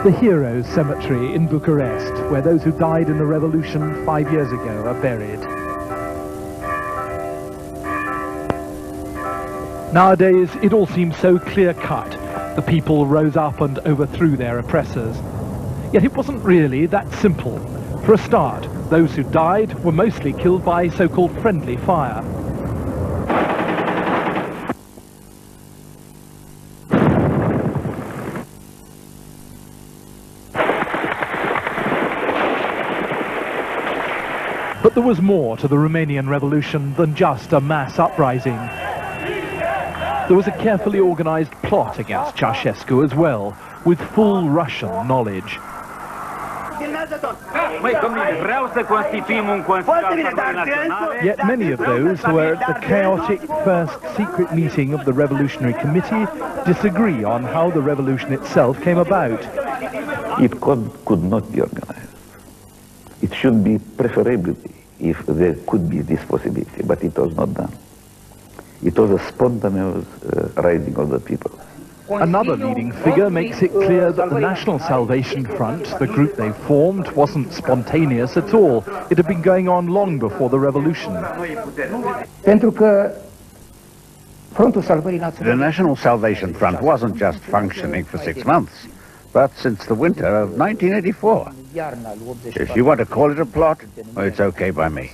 the Heroes Cemetery in Bucharest, where those who died in the revolution 5 years ago are buried. Nowadays, it all seems so clear-cut. The people rose up and overthrew their oppressors. Yet it wasn't really that simple. For a start, those who died were mostly killed by so-called friendly fire. But there was more to the Romanian Revolution than just a mass uprising. There was a carefully organized plot against Ceausescu as well, with full Russian knowledge. Yet many of those who were at the chaotic first secret meeting of the Revolutionary Committee disagree on how the revolution itself came about. It could not be organized. It should be preferably if there could be this possibility, but it was not done. It was a spontaneous rising of the people. Another leading figure makes it clear that the National Salvation Front, the group they formed, wasn't spontaneous at all. It had been going on long before the revolution. The National Salvation Front wasn't just functioning for 6 months, but since the winter of 1984. If you want to call it a plot, well, it's okay by me.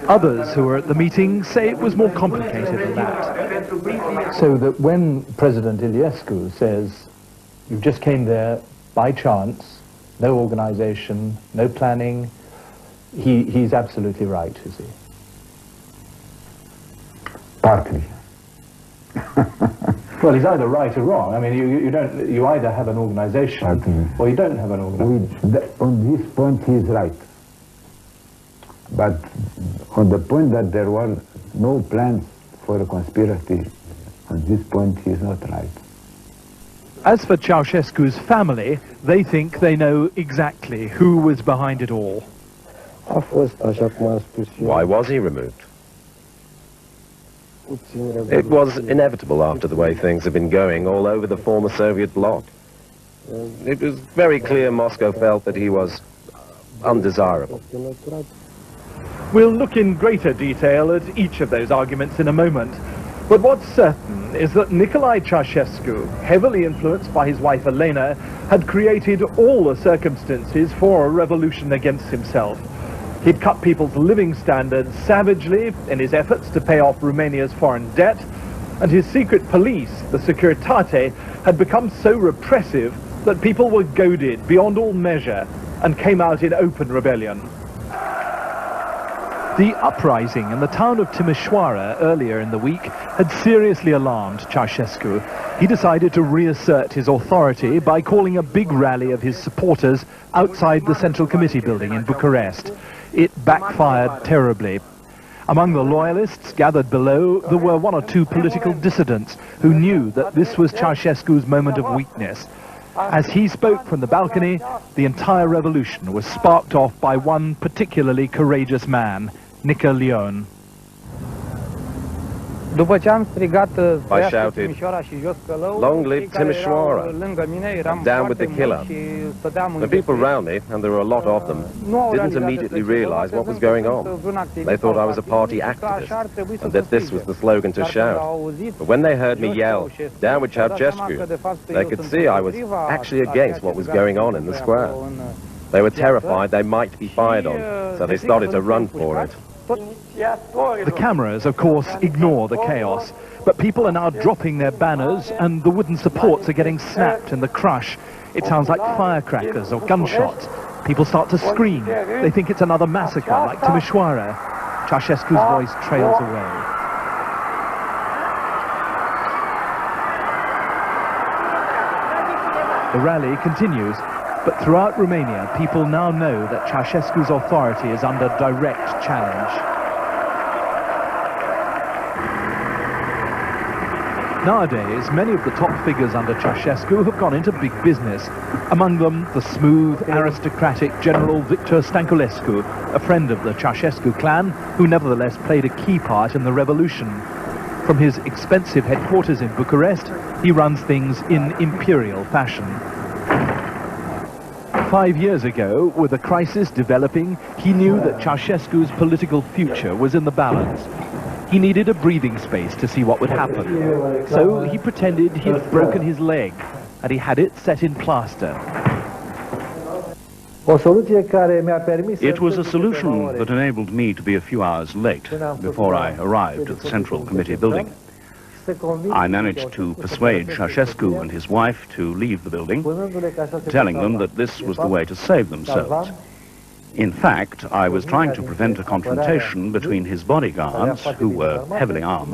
Others who were at the meeting say it was more complicated than that. So that when President Iliescu says, you just came there by chance, no organization, no planning, he's absolutely right, is he? Partly. Well, he's either right or wrong. I mean, you either have an organization or you don't have an organization. On this point, he is right. But on the point that there were no plans for a conspiracy, on this point, he is not right. As for Ceausescu's family, they think they know exactly who was behind it all. Why was he removed? It was inevitable after the way things have been going all over the former Soviet bloc. It was very clear Moscow felt that he was undesirable. We'll look in greater detail at each of those arguments in a moment. But what's certain is that Nicolae Ceausescu, heavily influenced by his wife Elena, had created all the circumstances for a revolution against himself. He'd cut people's living standards savagely in his efforts to pay off Romania's foreign debt, and his secret police, the Securitate, had become so repressive that people were goaded beyond all measure and came out in open rebellion. The uprising in the town of Timișoara earlier in the week had seriously alarmed Ceausescu. He decided to reassert his authority by calling a big rally of his supporters outside the Central Committee building in Bucharest. It backfired terribly. Among the loyalists gathered below, there were one or two political dissidents who knew that this was Ceausescu's moment of weakness. As he spoke from the balcony, the entire revolution was sparked off by one particularly courageous man, Nica Leon. I shouted, "Long live Timișoara, I'm down with the killer." The people round me, and there were a lot of them, didn't immediately realize what was going on. They thought I was a party activist, and that this was the slogan to shout. But when they heard me yell, "Down with Ceausescu," they could see I was actually against what was going on in the square. They were terrified they might be fired on, so they started to run for it. The cameras, of course, ignore the chaos, but people are now dropping their banners and the wooden supports are getting snapped in the crush. It sounds like firecrackers or gunshots. People start to scream. They think it's another massacre like Timișoara. Ceausescu's voice trails away. The rally continues, but throughout Romania, people now know that Ceausescu's authority is under direct challenge. Nowadays, many of the top figures under Ceausescu have gone into big business. Among them, the smooth, aristocratic General Victor Stanculescu, a friend of the Ceausescu clan, who nevertheless played a key part in the revolution. From his expensive headquarters in Bucharest, he runs things in imperial fashion. 5 years ago, with a crisis developing, he knew that Ceausescu's political future was in the balance. He needed a breathing space to see what would happen. So he pretended he'd broken his leg, and he had it set in plaster. It was a solution that enabled me to be a few hours late before I arrived at the Central Committee building. I managed to persuade Ceausescu and his wife to leave the building, telling them that this was the way to save themselves. In fact, I was trying to prevent a confrontation between his bodyguards, who were heavily armed,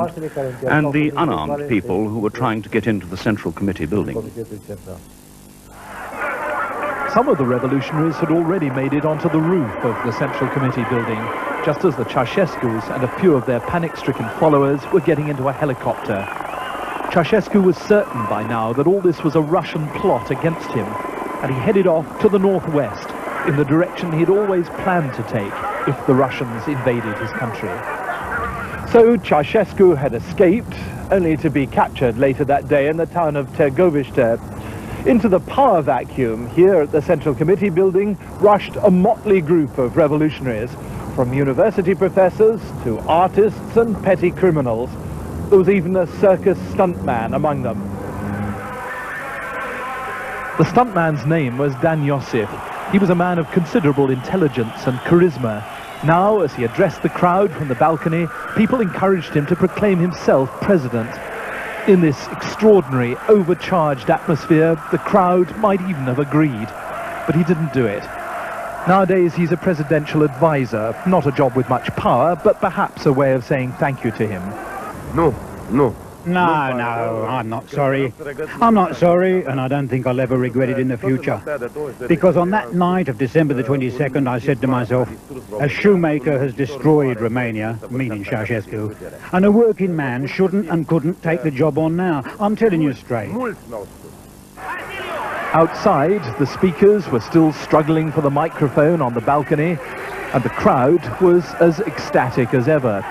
and the unarmed people who were trying to get into the Central Committee building. Some of the revolutionaries had already made it onto the roof of the Central Committee building, just as the Ceausescus and a few of their panic-stricken followers were getting into a helicopter. Ceausescu was certain by now that all this was a Russian plot against him, and he headed off to the northwest, in the direction he'd always planned to take if the Russians invaded his country. So Ceausescu had escaped, only to be captured later that day in the town of Târgoviște. Into the power vacuum here at the Central Committee building rushed a motley group of revolutionaries, from university professors to artists and petty criminals. There was even a circus stuntman among them. The stuntman's name was Dan Iosif. He was a man of considerable intelligence and charisma. Now, as he addressed the crowd from the balcony, people encouraged him to proclaim himself president. In this extraordinary, overcharged atmosphere, the crowd might even have agreed, but he didn't do it. Nowadays, he's a presidential advisor, not a job with much power, but perhaps a way of saying thank you to him. No, I'm not sorry. I'm not sorry, and I don't think I'll ever regret it in the future. Because on that night of December the 22nd, I said to myself, a shoemaker has destroyed Romania, meaning Ceausescu, and a working man shouldn't and couldn't take the job on now. I'm telling you straight. Outside, the speakers were still struggling for the microphone on the balcony, and the crowd was as ecstatic as ever.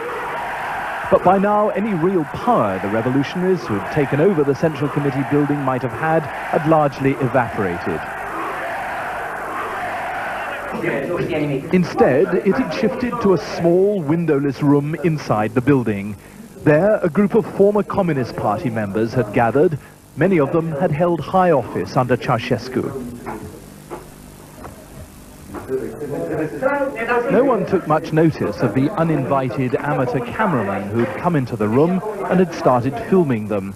But by now, any real power the revolutionaries who had taken over the Central Committee building might have had largely evaporated. Instead, it had shifted to a small, windowless room inside the building. There, a group of former Communist Party members had gathered. Many of them had held high office under Ceausescu. No one took much notice of the uninvited amateur cameraman who'd come into the room and had started filming them.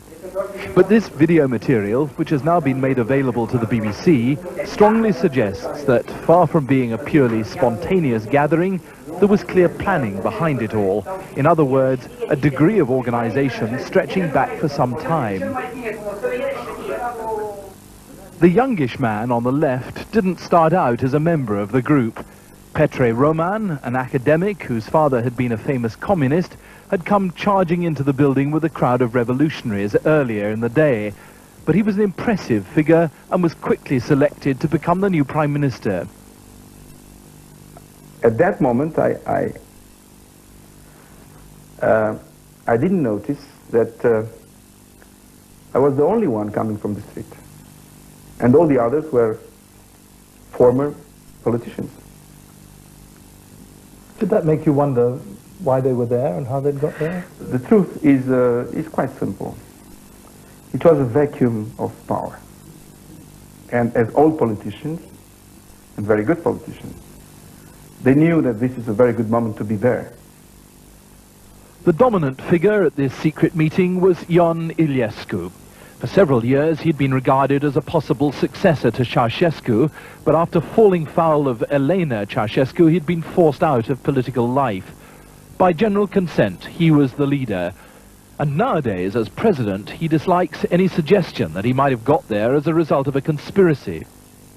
But this video material, which has now been made available to the BBC, strongly suggests that, far from being a purely spontaneous gathering, there was clear planning behind it all. In other words, a degree of organization stretching back for some time. The youngish man on the left didn't start out as a member of the group. Petre Roman, an academic whose father had been a famous communist, had come charging into the building with a crowd of revolutionaries earlier in the day. But he was an impressive figure and was quickly selected to become the new prime minister. At that moment, I didn't notice that I was the only one coming from the street. And all the others were former politicians. Did that make you wonder why they were there and how they'd got there? The truth is quite simple. It was a vacuum of power. And as all politicians, and very good politicians, they knew that this is a very good moment to be there. The dominant figure at this secret meeting was Ion Iliescu. For several years, he'd been regarded as a possible successor to Ceausescu, but after falling foul of Elena Ceausescu, he'd been forced out of political life. By general consent, he was the leader. And nowadays, as president, he dislikes any suggestion that he might have got there as a result of a conspiracy.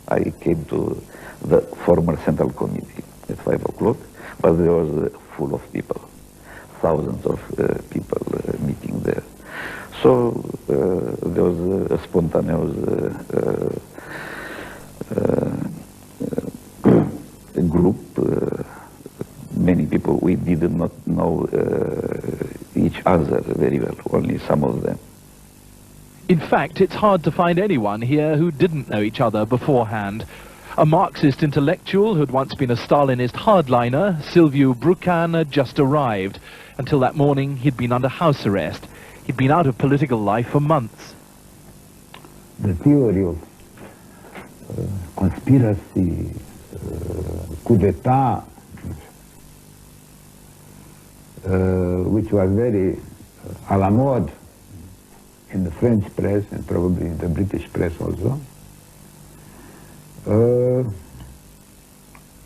I came to the former Central Committee at 5 o'clock, but there was full of people, thousands of people meeting there. So there was a spontaneous group, many people. We did not know each each other very well, only some of them. In fact, it's hard to find anyone here who didn't know each other beforehand. A Marxist intellectual who'd once been a Stalinist hardliner, Silviu Brucan, had just arrived. Until that morning, he'd been under house arrest. He'd been out of political life for months. The theory of conspiracy, coup d'etat, which was very à la mode in the French press and probably in the British press also,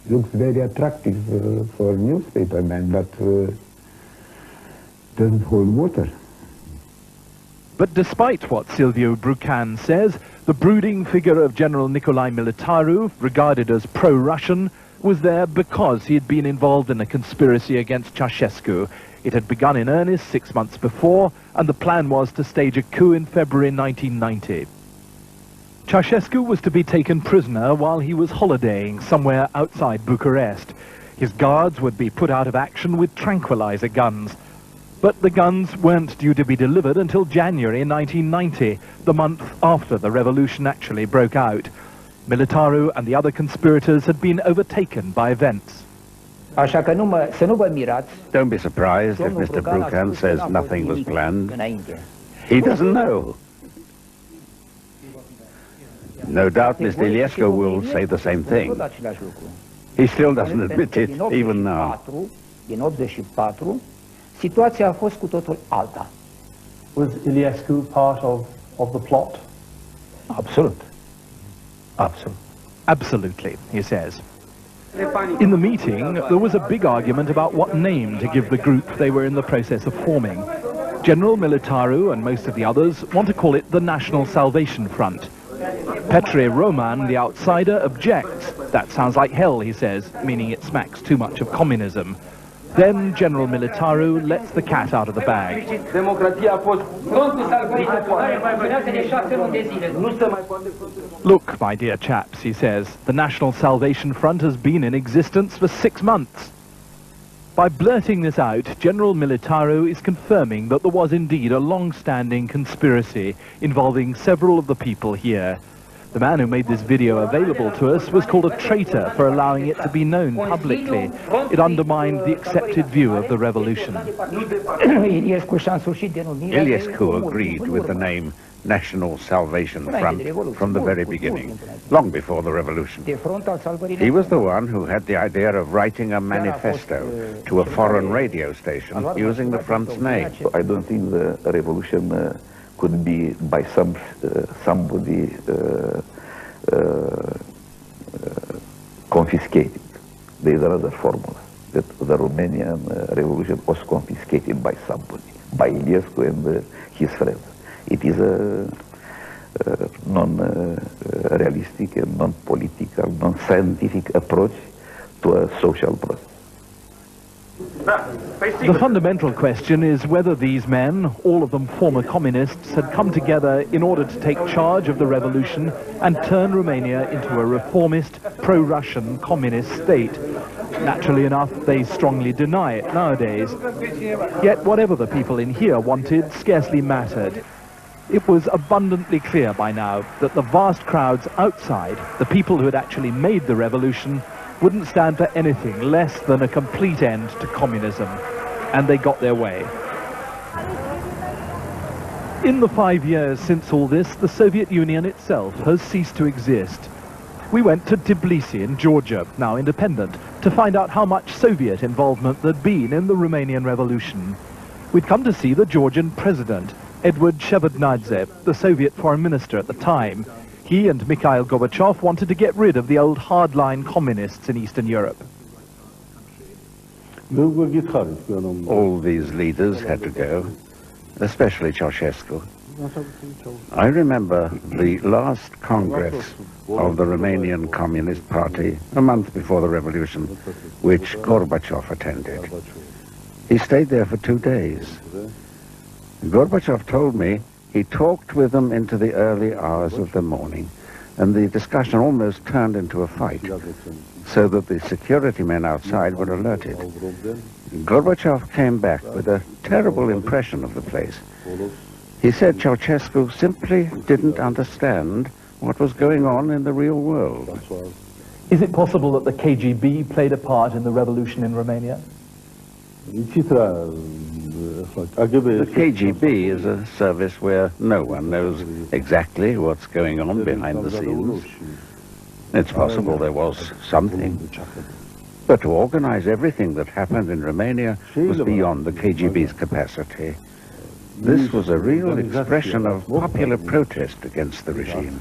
looks very attractive for newspapermen, but doesn't hold water. But despite what Silviu Brucan says, the brooding figure of General Nicolae Militaru, regarded as pro-Russian, was there because he had been involved in a conspiracy against Ceausescu. It had begun in earnest 6 months before, and the plan was to stage a coup in February 1990. Ceausescu was to be taken prisoner while he was holidaying somewhere outside Bucharest. His guards would be put out of action with tranquilizer guns. But the guns weren't due to be delivered until January 1990, the month after the revolution actually broke out. Militaru and the other conspirators had been overtaken by events. Don't be surprised if Mr. Brucan says nothing was planned. He doesn't know. No doubt Mr. Iliescu will say the same thing. He still doesn't admit it, even now. Was Iliescu part of the plot? Absolutely. Absolutely. Absolutely, he says. In the meeting, there was a big argument about what name to give the group they were in the process of forming. General Militaru and most of the others want to call it the National Salvation Front. Petre Roman, the outsider, objects. That sounds like hell, he says, meaning it smacks too much of communism. Then General Militaru lets the cat out of the bag. Look, my dear chaps, he says, the National Salvation Front has been in existence for 6 months. By blurting this out, General Militaru is confirming that there was indeed a long-standing conspiracy involving several of the people here. The man who made this video available to us was called a traitor for allowing it to be known publicly. It undermined the accepted view of the revolution. Iliescu agreed with the name National Salvation Front from the very beginning, long before the revolution. He was the one who had the idea of writing a manifesto to a foreign radio station using the front's name. I don't think the revolution could be by somebody confiscated. There is another formula, that the Romanian revolution was confiscated by somebody, by Iliescu and his friends. It is a non-realistic and non-political, non-scientific approach to a social process. The fundamental question is whether these men, all of them former communists, had come together in order to take charge of the revolution and turn Romania into a reformist, pro-Russian communist state. Naturally enough, they strongly deny it nowadays. Yet whatever the people in here wanted scarcely mattered. It was abundantly clear by now that the vast crowds outside, the people who had actually made the revolution, wouldn't stand for anything less than a complete end to communism. And they got their way. In the 5 years since all this, the Soviet Union itself has ceased to exist. We went to Tbilisi in Georgia, now independent, to find out how much Soviet involvement there'd been in the Romanian Revolution. We'd come to see the Georgian president, Edward Shevardnadze, the Soviet foreign minister at the time. He and Mikhail Gorbachev wanted to get rid of the old hardline communists in Eastern Europe. All these leaders had to go, especially Ceausescu. I remember the last Congress of the Romanian Communist Party, a month before the revolution, which Gorbachev attended. He stayed there for 2 days. Gorbachev told me he talked with them into the early hours of the morning, and the discussion almost turned into a fight, so that the security men outside were alerted. Gorbachev came back with a terrible impression of the place. He said Ceausescu simply didn't understand what was going on in the real world. Is it possible that the KGB played a part in the revolution in Romania? The KGB is a service where no one knows exactly what's going on behind the scenes. It's possible there was something, but to organize everything that happened in Romania was beyond the KGB's capacity. This was a real expression of popular protest against the regime.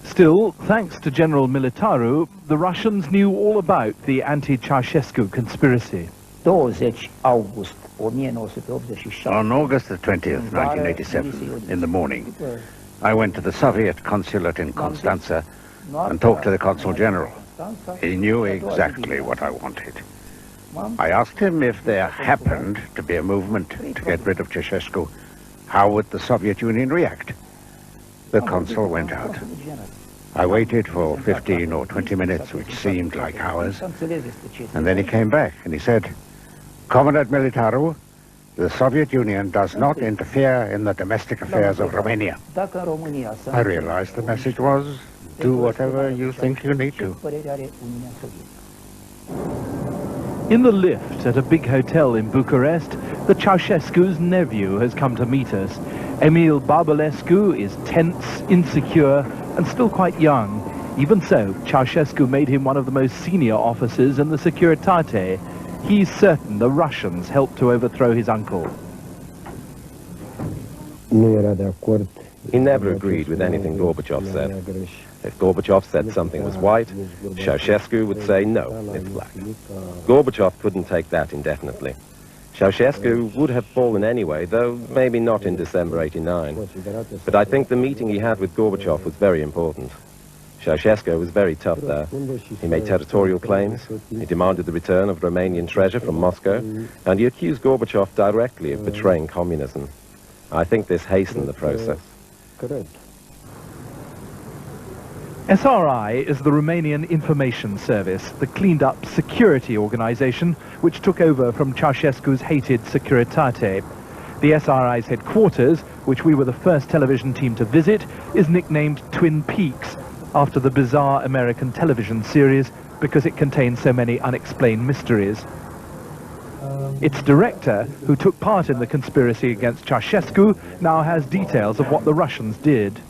Still, thanks to General Militaru, the Russians knew all about the anti-Ceausescu conspiracy. On August the 20th, 1987, in the morning, I went to the Soviet consulate in Constanța and talked to the Consul General. He knew exactly what I wanted. I asked him if there happened to be a movement to get rid of Ceausescu, how would the Soviet Union react? The consul went out. I waited for 15 or 20 minutes, which seemed like hours, and then he came back and he said, "Comrade Militaru, the Soviet Union does not interfere in the domestic affairs of Romania." I realized the message was, do whatever you think you need to. In the lift at a big hotel in Bucharest, the Ceausescu's nephew has come to meet us. Emil Barbulescu is tense, insecure, and still quite young. Even so, Ceausescu made him one of the most senior officers in the Securitate. He's certain the Russians helped to overthrow his uncle. He never agreed with anything Gorbachev said. If Gorbachev said something was white, Ceausescu would say, no, it's black. Gorbachev couldn't take that indefinitely. Ceausescu would have fallen anyway, though maybe not in December '89. But I think the meeting he had with Gorbachev was very important. Ceausescu was very tough there. He made territorial claims, he demanded the return of Romanian treasure from Moscow, and he accused Gorbachev directly of betraying communism. I think this hastened the process. SRI is the Romanian Information Service, the cleaned-up security organization which took over from Ceausescu's hated Securitate. The SRI's headquarters, which we were the first television team to visit, is nicknamed Twin Peaks, after the bizarre American television series because it contains so many unexplained mysteries. Its director, who took part in the conspiracy against Ceausescu, now has details of what the Russians did.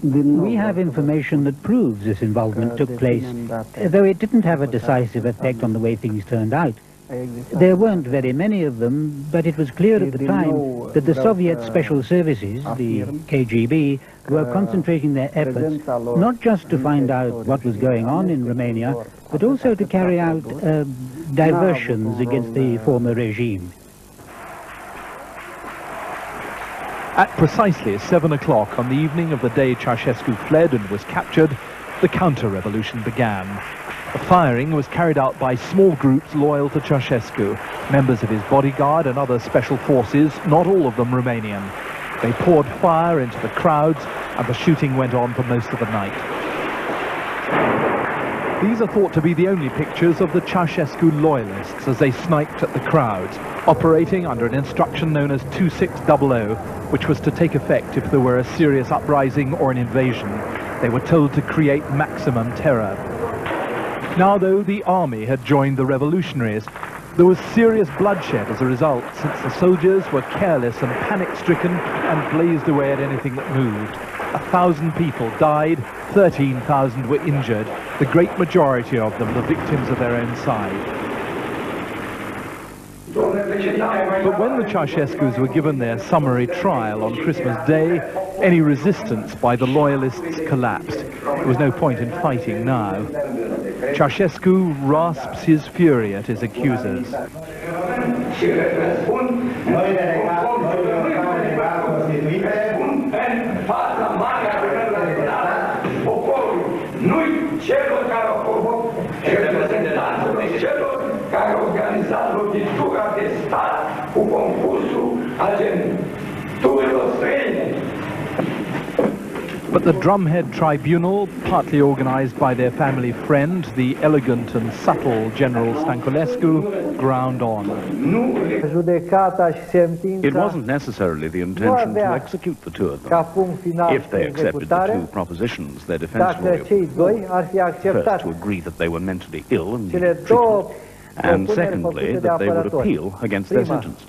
We have information that proves this involvement took place, though it didn't have a decisive effect on the way things turned out. There weren't very many of them, but it was clear at the time that the Soviet Special Services, the KGB, were concentrating their efforts not just to find out what was going on in Romania, but also to carry out diversions against the former regime. At precisely 7 o'clock on the evening of the day Ceausescu fled and was captured, the counter-revolution began. The firing was carried out by small groups loyal to Ceausescu, members of his bodyguard and other special forces, not all of them Romanian. They poured fire into the crowds, and the shooting went on for most of the night. These are thought to be the only pictures of the Ceausescu loyalists as they sniped at the crowds, operating under an instruction known as 2600, which was to take effect if there were a serious uprising or an invasion. They were told to create maximum terror. Now, though, the army had joined the revolutionaries. There was serious bloodshed as a result, since the soldiers were careless and panic-stricken and blazed away at anything that moved. 1,000 people died, 13,000 were injured, the great majority of them the victims of their own side. But when the Ceausescus were given their summary trial on Christmas Day, any resistance by the loyalists collapsed. There was no point in fighting now. Ceausescu rasps his fury at his accusers. Care a organizat lovitura de stat cu concursul agenturilor străine. But the drumhead tribunal, partly organized by their family friend, the elegant and subtle General Stanculescu, ground on. It wasn't necessarily the intention to execute the two of them. If they accepted the two propositions, their defense lawyer first to agree that they were mentally ill and needed treatment, and secondly that they would appeal against their sentence.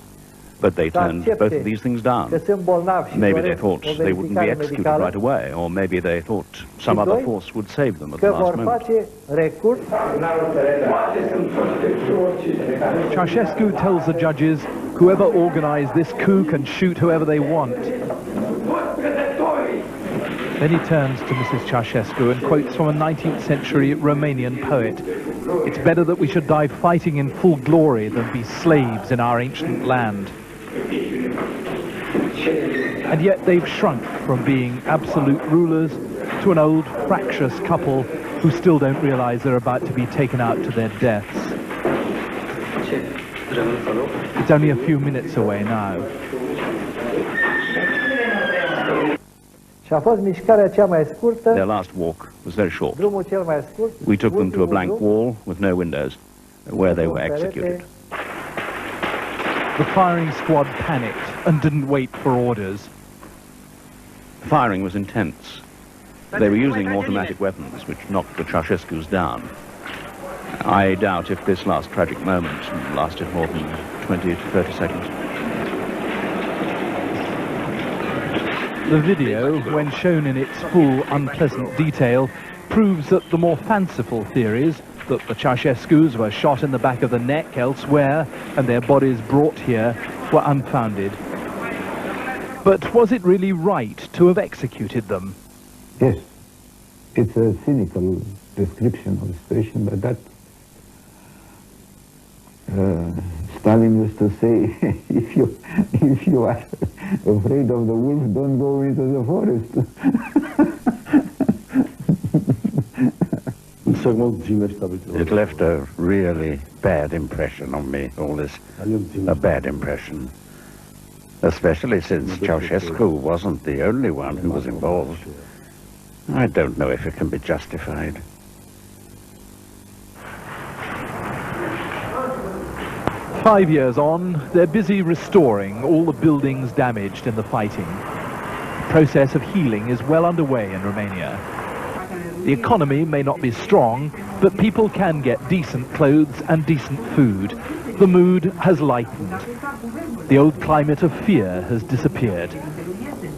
But they turned both of these things down. Maybe they thought they wouldn't be executed right away, or maybe they thought some other force would save them at the last moment. Ceausescu tells the judges whoever organized this coup can shoot whoever they want. Then he turns to Mrs. Ceausescu and quotes from a 19th century Romanian poet. "It's better that we should die fighting in full glory than be slaves in our ancient land." And yet they've shrunk from being absolute rulers to an old, fractious couple who still don't realize they're about to be taken out to their deaths. It's only a few minutes away now. Their last walk was very short. We took them to a blank wall with no windows, where they were executed. The firing squad panicked and didn't wait for orders. The firing was intense. They were using automatic weapons, which knocked the Ceausescus down. I doubt if this last tragic moment lasted more than 20 to 30 seconds. The video, when shown in its full unpleasant detail, proves that the more fanciful theories, that the Ceausescus were shot in the back of the neck elsewhere and their bodies brought here, were unfounded. But was it really right to have executed them? Yes, it's a cynical description of the situation, but that Stalin used to say, if you are afraid of the wolf, don't go into the forest. It left a really bad impression on me, all this, a bad impression. Especially since Ceausescu wasn't the only one who was involved. I don't know if it can be justified. "5 years on, they're busy restoring all the buildings damaged in the fighting. The process of healing is well underway in Romania. The economy may not be strong, but people can get decent clothes and decent food. The mood has lightened. The old climate of fear has disappeared.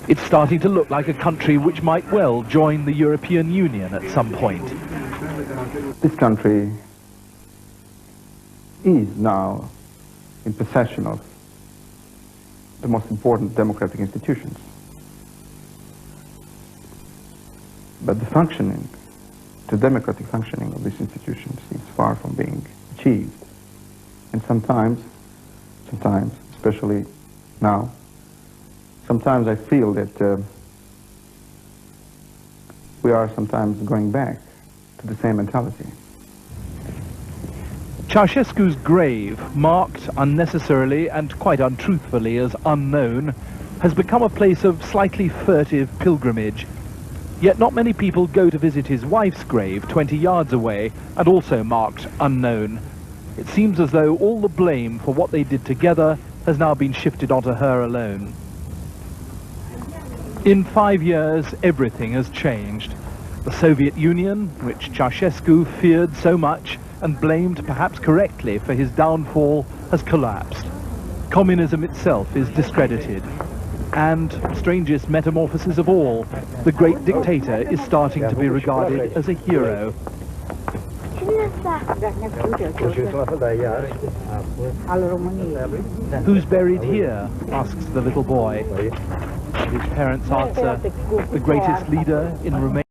It's starting to look like a country which might well join the European Union at some point." This country is now in possession of the most important democratic institutions. But the functioning, the democratic functioning of these institutions is far from being achieved. And sometimes, especially now, sometimes I feel that we are sometimes going back to the same mentality. Ceausescu's grave, marked unnecessarily and quite untruthfully as unknown, has become a place of slightly furtive pilgrimage. Yet not many people go to visit his wife's grave 20 yards away and also marked unknown. It seems as though all the blame for what they did together has now been shifted onto her alone. In 5 years, everything has changed. The Soviet Union, which Ceausescu feared so much and blamed perhaps correctly for his downfall, has collapsed. Communism itself is discredited. And, strangest metamorphosis of all, the great dictator is starting to be regarded as a hero. "Who's buried here?" asks the little boy. His parents answer, "The greatest leader in Romania."